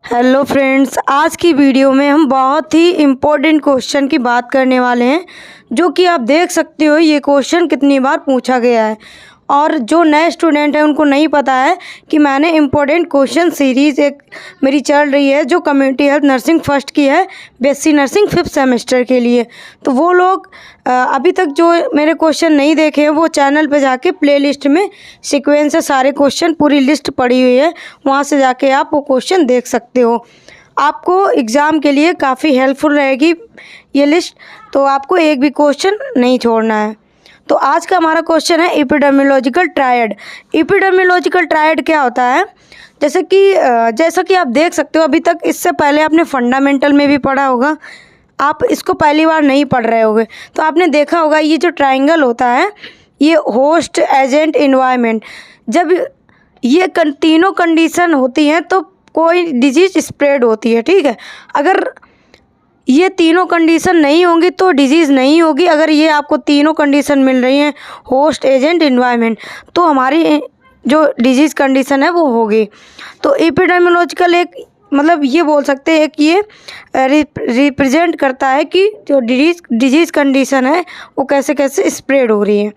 Hello friends, आज की video में हम बहुत ही इम्पोर्टेंट क्वेश्चन की बात करने वाले हैं, जो कि आप देख सकते हो ये क्वेश्चन कितनी बार पूछा गया है। और जो नए स्टूडेंट हैं उनको नहीं पता है कि मैंने इम्पोर्टेंट क्वेश्चन सीरीज़ एक मेरी चल रही है जो कम्युनिटी हेल्थ नर्सिंग फर्स्ट की है, बीएससी नर्सिंग 5th सेमेस्टर के लिए। तो वो लोग अभी तक जो मेरे क्वेश्चन नहीं देखे हैं वो चैनल पे जाके प्लेलिस्ट में सीक्वेंस से सारे क्वेश्चन पूरी लिस्ट पड़ी हुई है, वहाँ से जाके आप वो क्वेश्चन देख सकते हो। आपको एग्ज़ाम के लिए काफ़ी हेल्पफुल रहेगी ये लिस्ट, तो आपको एक भी क्वेश्चन नहीं छोड़ना है। तो आज का हमारा क्वेश्चन है एपिडेमियोलॉजिकल ट्रायड। एपिडेमियोलॉजिकल ट्रायड क्या होता है? जैसा कि आप देख सकते हो, अभी तक इससे पहले आपने फंडामेंटल में भी पढ़ा होगा, आप इसको पहली बार नहीं पढ़ रहे होगे। तो आपने देखा होगा ये जो ट्रायंगल होता है ये होस्ट, एजेंट, एनवायरनमेंट, जब ये तीनों कंडीशन होती हैं तो कोई डिजीज़ स्प्रेड होती है। ठीक है, अगर ये तीनों कंडीशन नहीं होंगी तो डिजीज़ नहीं होगी। अगर ये आपको तीनों कंडीशन मिल रही हैं, होस्ट, एजेंट, एनवायरनमेंट, तो हमारी जो डिजीज़ कंडीशन है वो होगी। तो एपिडेमियोलॉजिकल एक मतलब ये बोल सकते हैं कि ये रिप्रेजेंट करता है कि जो डिजीज़ कंडीशन है वो कैसे कैसे स्प्रेड हो रही है।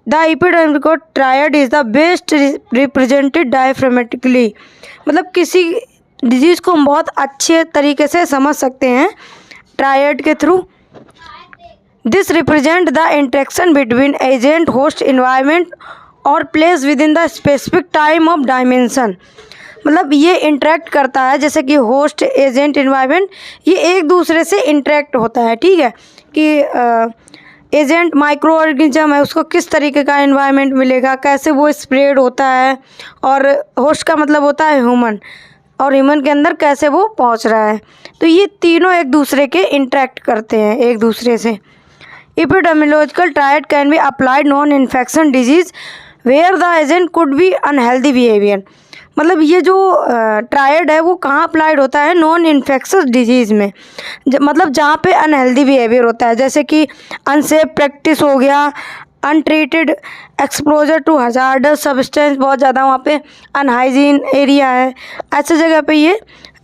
The epidemiological triad is the best represented diagrammatically, मतलब किसी डिजीज़ को हम बहुत अच्छे तरीके से समझ सकते हैं ट्रायड के through. This represent the interaction between agent, host, environment और place within the specific time of dimension. मतलब ये इंटरेक्ट करता है, जैसे कि होस्ट, एजेंट, एनवायरनमेंट ये एक दूसरे से इंटरेक्ट होता है। ठीक है, कि एजेंट माइक्रो ऑर्गेनिज्म है, उसको किस तरीके का एनवायरनमेंट मिलेगा, कैसे वो स्प्रेड होता है, और होस्ट का मतलब होता है ह्यूमन, और ह्यूमन के अंदर कैसे वो पहुंच रहा है। तो ये तीनों एक दूसरे के इंटरेक्ट करते हैं एक दूसरे से। Epidemiological triad can be applied non infection disease where the agent could be unhealthy behaviour. मतलब ये जो ट्रायड है वो कहाँ अप्लाइड होता है? नॉन इन्फेक्शस डिजीज़ में, मतलब जहाँ पे अनहेल्दी बिहेवियर होता है, जैसे कि अनसेफ प्रैक्टिस हो गया, untreated exposure to hazardous substance, बहुत ज़्यादा वहाँ पे अनहाइजीन एरिया है, ऐसे जगह पे ये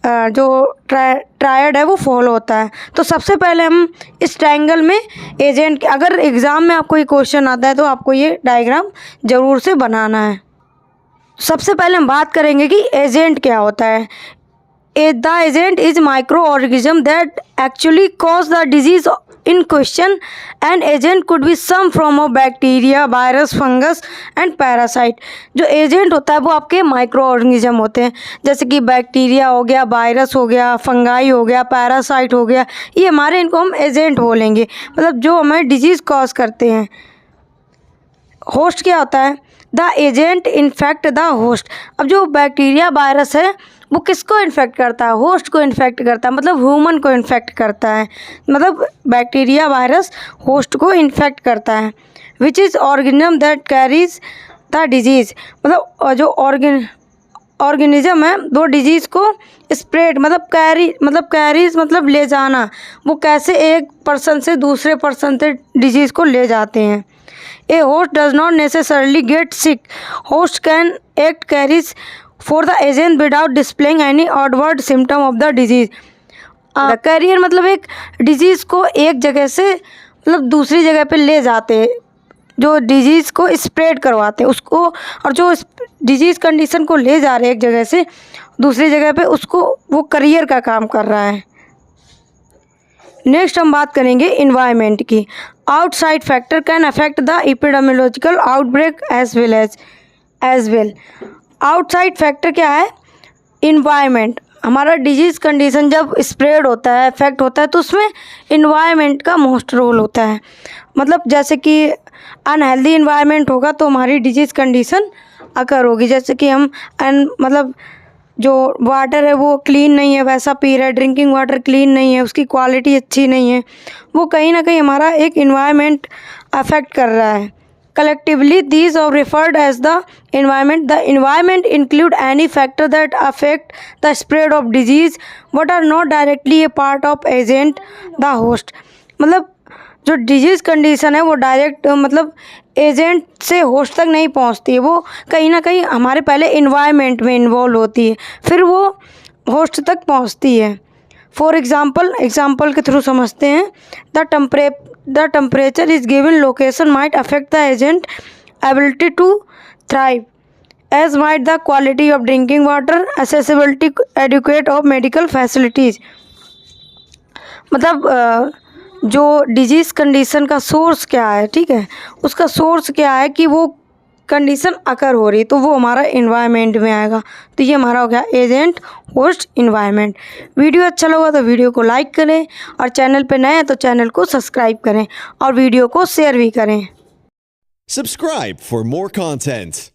जो ट्रायड है वो फॉलो होता है। तो सबसे पहले हम इस ट्रायंगल में एजेंट, अगर एग्ज़ाम में आपको ये क्वेश्चन आता है तो आपको ये डायग्राम ज़रूर से बनाना है। सबसे पहले हम बात करेंगे कि एजेंट क्या होता है। The agent is micro organism that actually cause the disease in question. And agent could be some form of bacteria, virus, fungus and parasite. जो एजेंट होता है वो आपके माइक्रो ऑर्गेनिज्म होते हैं, जैसे कि बैक्टीरिया हो गया, वायरस हो गया, फंगाई हो गया, पैरासाइट हो गया, ये हमारे, इनको हम एजेंट बोलेंगे, मतलब जो हमें डिजीज़ कॉज करते हैं। होस्ट क्या होता है? The agent infect the host. अब जो बैक्टीरिया, वायरस है वो किसको इन्फेक्ट करता है? होस्ट को इन्फेक्ट करता है, मतलब ह्यूमन को इन्फेक्ट करता है, मतलब बैक्टीरिया, वायरस होस्ट को इन्फेक्ट करता है। Which is organism that carries the disease, मतलब जो ऑर्गेनिज्म है वो डिजीज़ को स्प्रेड, मतलब कैरीज मतलब ले जाना, वो कैसे एक पर्सन से दूसरे पर्सन से डिजीज़ को ले जाते हैं। A host does not necessarily get sick. Host can act carries for the agent without displaying any outward symptom of the disease. Carrier मतलब एक डिजीज़ को एक जगह से मतलब दूसरी जगह पे ले जाते हैं, जो डिजीज़ को स्प्रेड करवाते हैं उसको, और जो डिजीज़ कंडीशन को ले जा रहे हैं एक जगह से दूसरी जगह पे, उसको वो करियर का काम कर रहा है। नेक्स्ट हम बात करेंगे इन्वायरमेंट की। Outside factor can affect the epidemiological outbreak as well. Outside factor क्या है? इन्वायरमेंट। हमारा डिजीज़ कंडीशन जब स्प्रेड होता है, इफेक्ट होता है, तो उसमें इन्वायरमेंट का मोस्ट रोल होता है। मतलब जैसे कि अनहेल्दी इन्वायरमेंट होगा तो हमारी डिजीज़ कंडीशन अकर होगी। जैसे कि हम मतलब जो वाटर है वो क्लीन नहीं है, वैसा पी रहे, ड्रिंकिंग वाटर क्लीन नहीं है, उसकी क्वालिटी अच्छी नहीं है, वो कहीं ना कहीं हमारा एक इन्वायरमेंट अफेक्ट कर रहा है। Collectively these are referred as the environment. The environment include any factor that affect the spread of disease but are not directly a part of agent the host. मतलब जो डिजीज़ कंडीशन है वो direct मतलब agent से host तक नहीं पहुंचती है, वो कहीं ना कहीं हमारे पहले इन्वायरमेंट में इन्वॉल्व होती है, फिर वो होस्ट तक पहुंचती है। फॉर एग्जाम्पल के थ्रू समझते हैं। The temperature is given location might affect the agent ability to thrive as might the quality of drinking water, accessibility adequate of medical facilities. मतलब जो डिजीज़ कंडीशन का सोर्स क्या है, ठीक है, उसका सोर्स क्या है कि वो कंडीशन अकर हो रही, तो वो हमारा इन्वायरमेंट में आएगा। तो ये हमारा हो गया एजेंट, होस्ट, इन्वायरमेंट। वीडियो अच्छा लगा तो वीडियो को लाइक करें और चैनल पे नए हैं तो चैनल को सब्सक्राइब करें और वीडियो को शेयर भी करें। Subscribe for more content.